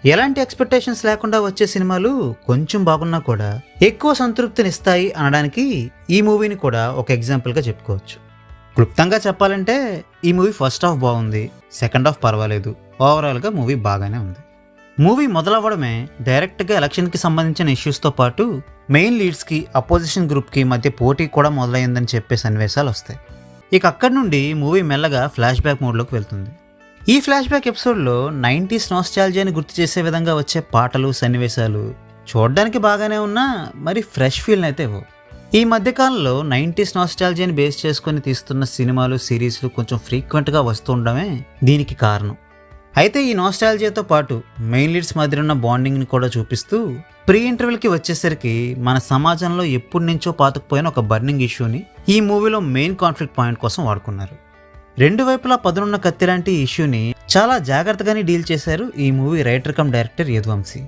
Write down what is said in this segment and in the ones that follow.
ఎలాంటి ఎక్స్పెక్టేషన్స్ లేకుండా వచ్చే సినిమాలు కొంచెం బాగున్నా కూడా ఎక్కువ సంతృప్తినిస్తాయి అనడానికి ఈ మూవీని కూడా ఒక ఎగ్జాంపుల్గా చెప్పుకోవచ్చు. క్లుప్తంగా చెప్పాలంటే ఈ మూవీ ఫస్ట్ హాఫ్ బాగుంది, సెకండ్ హాఫ్ పర్వాలేదు, ఓవరాల్గా మూవీ బాగానే ఉంది. మూవీ మొదలవ్వడమే డైరెక్ట్గా ఎలక్షన్కి సంబంధించిన ఇష్యూస్తో పాటు మెయిన్ లీడ్స్కి అపోజిషన్ గ్రూప్కి మధ్య పోటీ కూడా మొదలైందని చెప్పే సన్నివేశాలు వస్తాయి. ఇక అక్కడి నుండి మూవీ మెల్లగా ఫ్లాష్ బ్యాక్ మోడ్లోకి వెళ్తుంది. ఈ ఫ్లాష్ బ్యాక్ ఎపిసోడ్లో 90s నాస్టాల్జియాని గుర్తు చేసే విధంగా వచ్చే పాటలు, సన్నివేశాలు చూడడానికి బాగానే ఉన్నా మరి ఫ్రెష్ ఫీల్ అయితే ఇవ్వవు. ఈ మధ్యకాలంలో 90s నాస్టాల్జియాని బేస్ చేసుకొని తీస్తున్న సినిమాలు, సిరీస్లు కొంచెం ఫ్రీక్వెంట్గా వస్తుండడమే దీనికి కారణం. అయితే ఈ నాస్టాల్జియాతో పాటు మెయిన్ లీడ్స్ మధ్య ఉన్న బాండింగ్ని కూడా చూపిస్తూ ప్రీ ఇంటర్వెల్కి వచ్చేసరికి మన సమాజంలో ఎప్పటి నుంచో పాతుకుపోయిన ఒక బర్నింగ్ ఇష్యూని ఈ మూవీలో మెయిన్ కాన్ఫ్లిక్ట్ పాయింట్ కోసం వాడుకున్నారు. రెండు వైపులా పదునున్న కత్తి లాంటి ఇష్యూని చాలా జాగ్రత్తగానే డీల్ చేశారు ఈ movie writer cum director Yaduvanshi.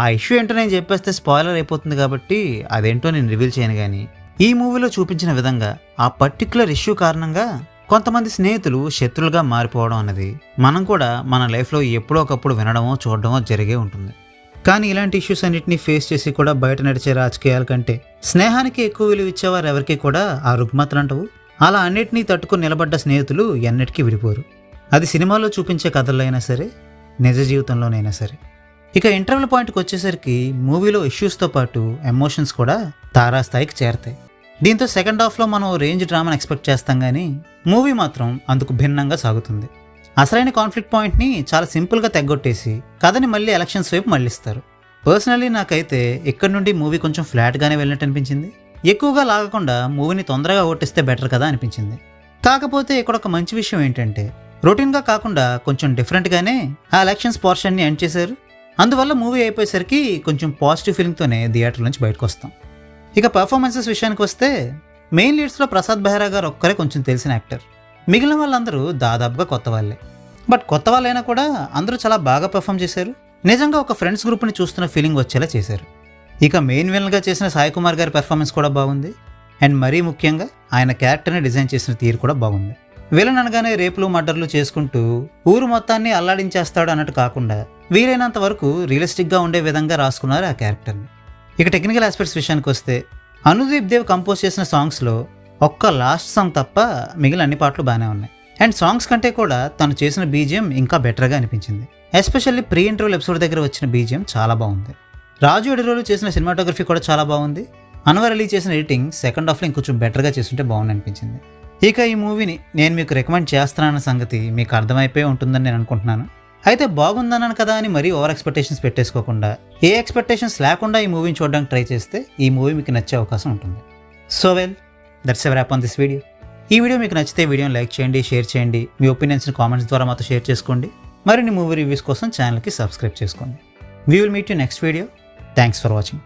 ఆ ఇష్యూ ఏంటో నేను చెప్పేస్తే స్పాయిలర్ అయిపోతుంది కాబట్టి అదేంటో నేను రివీల్ చేయను. కానీ ఈ మూవీలో చూపించిన విధంగా ఆ పర్టిక్యులర్ ఇష్యూ కారణంగా కొంతమంది స్నేహితులు శత్రులుగా మారిపోవడం అన్నది మనం కూడా మన లైఫ్లో ఎప్పుడో ఒకప్పుడు వినడమో చూడడమో జరిగే ఉంటుంది. కానీ ఇలాంటి ఇష్యూస్ అన్నింటినీ ఫేస్ చేసి కూడా బయట నడిచే రాజకీయాల కంటే స్నేహానికి ఎక్కువ విలువ ఇచ్చేవారు ఎవరికి కూడా ఆ రుగ్మతలు అంటవు. అలా అన్నిటినీ తట్టుకుని నిలబడ్డ స్నేహితులు ఎన్నిటికీ విడిపోరు. అది సినిమాలో చూపించే కథల్లో అయినా సరే, నిజ జీవితంలోనైనా సరే. ఇక ఇంటర్వెల్ పాయింట్కి వచ్చేసరికి మూవీలో ఇష్యూస్తో పాటు ఎమోషన్స్ కూడా తారాస్థాయికి చేరతాయి. దీంతో సెకండ్ హాఫ్లో మనం రేంజ్ డ్రామాని ఎక్స్పెక్ట్ చేస్తాం, కానీ మూవీ మాత్రం అందుకు భిన్నంగా సాగుతుంది. అసలైన కాన్ఫ్లిక్ట్ పాయింట్ని చాలా సింపుల్గా తెగ్గొట్టేసి కథని మళ్ళీ ఎలక్షన్స్ వైపు మళ్ళిస్తారు. పర్సనల్లీ నాకైతే ఇక్కడ నుండి మూవీ కొంచెం ఫ్లాట్గానే వెళ్ళినట్టు అనిపించింది. ఎక్కువగా లాగకుండా మూవీని తొందరగా ఓటిస్తే బెటర్ కదా అనిపించింది. కాకపోతే ఇక్కడ ఒక మంచి విషయం ఏంటంటే రొటీన్గా కాకుండా కొంచెం డిఫరెంట్గానే ఆ ఎలక్షన్స్ పోర్షన్ని ఎండ్ చేశారు. అందువల్ల మూవీ అయిపోయేసరికి కొంచెం పాజిటివ్ ఫీలింగ్తోనే థియేటర్ నుంచి బయటకు వస్తాం. ఇక పర్ఫార్మెన్సెస్ విషయానికి వస్తే మెయిన్ లీడ్స్లో ప్రసాద్ బెహ్రా గారు ఒక్కరే కొంచెం తెలిసిన యాక్టర్. మిగిలిన వాళ్ళందరూ దాదాపుగా కొత్త వాళ్ళే. బట్ కొత్త వాళ్ళైనా కూడా అందరూ చాలా బాగా పర్ఫామ్ చేశారు. నిజంగా ఒక ఫ్రెండ్స్ గ్రూప్ని చూస్తున్న ఫీలింగ్ వచ్చేలా చేశారు. ఇక మెయిన్ విలన్గా చేసిన సాయి కుమార్ గారి పెర్ఫార్మెన్స్ కూడా బాగుంది. అండ్ మరీ ముఖ్యంగా ఆయన క్యారెక్టర్ని డిజైన్ చేసిన తీరు కూడా బాగుంది. విలన్ అనగానే రేపులు, మర్డర్లు చేసుకుంటూ ఊరు మొత్తాన్ని అల్లాడించేస్తాడు అన్నట్టు కాకుండా వీలైనంత వరకు రియలిస్టిక్గా ఉండే విధంగా రాసుకున్నారు ఆ క్యారెక్టర్ని. ఇక టెక్నికల్ ఆస్పెక్ట్స్ విషయానికి వస్తే అనుదీప్ దేవ్ కంపోజ్ చేసిన సాంగ్స్లో ఒక్క లాస్ట్ సాంగ్ తప్ప మిగిలిన అన్ని పాటలు బాగానే ఉన్నాయి. అండ్ సాంగ్స్ కంటే కూడా తను చేసిన బీజిఎం ఇంకా బెటర్గా అనిపించింది. ఎస్పెషల్లీ ప్రీ ఇంటర్వెల్ ఎపిసోడ్ దగ్గర వచ్చిన బీజిఎం చాలా బాగుంది. రాజు ఎడిరోలు చేసిన సినిమాటోగ్రఫీ కూడా చాలా బాగుంది. అన్వర్ అలీ చేసిన ఎడిటింగ్ సెకండ్ హాఫ్లో ఇంకొంచెం బెటర్గా చేస్తుంటే బాగుంది అనిపించింది. ఇక ఈ మూవీని నేను మీకు రికమెండ్ చేస్తున్నానన్న సంగతి మీకు అర్థమైపోయి ఉంటుందని నేను అనుకుంటున్నాను. అయితే బాగుందన్నాను కదా అని మరీ ఓవర్ ఎక్స్పెక్టేషన్స్ పెట్టేసుకోకుండా ఏ ఎక్స్పెక్టేషన్స్ లేకుండా ఈ మూవీని చూడడానికి ట్రై చేస్తే ఈ మూవీ మీకు నచ్చే అవకాశం ఉంటుంది. So well, that's a wrap on this video. ఈ వీడియో మీకు నచ్చితే వీడియోని లైక్ చేయండి, షేర్ చేయండి, మీ ఒపీనియన్స్ని కామెంట్స్ ద్వారా మాతో షేర్ చేసుకోండి. మరిన్ని మూవీ రివ్యూస్ కోసం ఛానల్కి సబ్స్క్రైబ్ చేసుకోండి. We will meet you next video. Thanks for watching.